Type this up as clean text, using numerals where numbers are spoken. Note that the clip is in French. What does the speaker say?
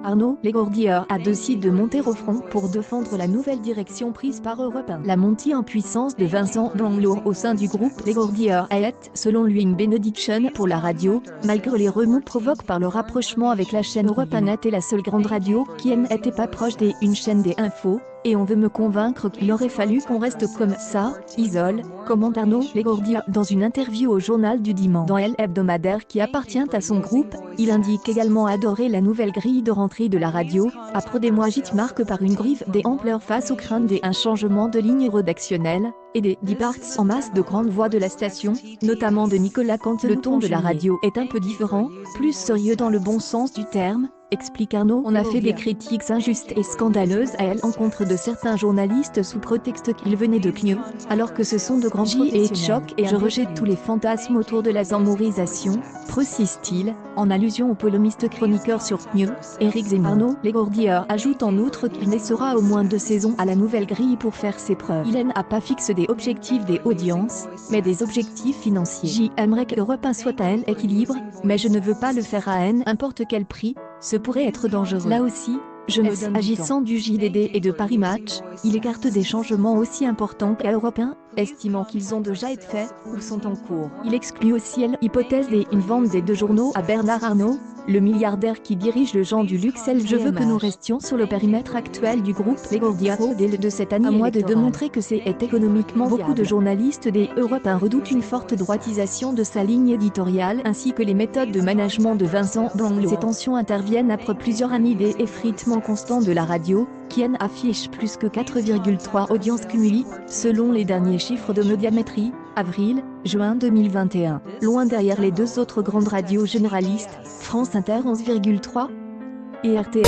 Arnaud Lesgourdier a décidé de monter au front pour défendre la nouvelle direction prise par Europe 1. La montée en puissance de Vincent Blanlour au sein du groupe Lesgourdier est, selon lui, une bénédiction pour la radio, malgré les remous provoqués par le rapprochement avec la chaîne Europe 1 est la seule grande radio qui n'était pas proche d'une chaîne des infos. Et on veut me convaincre qu'il aurait fallu qu'on reste comme ça, isole, commente Arnaud Lesgourdier dans une interview au journal du dimanche. Dans Elle hebdomadaire qui appartient à son groupe, il indique également adorer la nouvelle grille de rentrée de la radio, après des mois marqués par une griffe des ampleurs face aux craintes d'un changement de ligne rédactionnelle, et des départs en masse de grandes voix de la station, notamment de Nicolas Canteloup. Le ton de la radio est un peu différent, plus sérieux dans le bon sens du terme, explique Arnaud. On a fait des critiques injustes et scandaleuses à l'encontre de certains journalistes sous prétexte qu'ils venaient de CNews, alors que ce sont de grands et de choc et je rejette tous les fantasmes autour de la zamourisation, précise-t-il, en allusion au polémiste chroniqueur sur CNews, Éric Zemmour. Arnaud Lesgourdier ajoute en outre qu'il laissera au moins 2 saisons à la nouvelle grille pour faire ses preuves. Il n'a pas fixé des objectifs des audiences, mais des objectifs financiers. J'aimerais que Europe 1 soit à un équilibre, mais je ne veux pas le faire à n'importe quel prix. Ce pourrait être dangereux. Là aussi, je me donne agissant du JDD et de Paris Match, il écarte des changements aussi importants qu'à Europe 1, estimant qu'ils ont déjà été faits ou sont en cours. Il exclut aussi l'hypothèse d'une vente des 2 journaux à Bernard Arnault, le milliardaire qui dirige le genre du luxe. Je veux que nous restions sur le périmètre actuel du groupe Lesgourdier dès de cette année, à moi de démontrer que c'est économiquement viable. Beaucoup de journalistes des Europe 1 redoutent une forte droitisation de sa ligne éditoriale ainsi que les méthodes de management de Vincent Blanlour. Ces tensions interviennent après plusieurs années d'effritement constant de la radio, qui affiche plus que 4,3 audiences cumulées, selon les derniers chiffres de Médiamétrie, avril-juin 2021. Loin derrière les 2 autres grandes radios généralistes, France Inter 11,3 et RTL.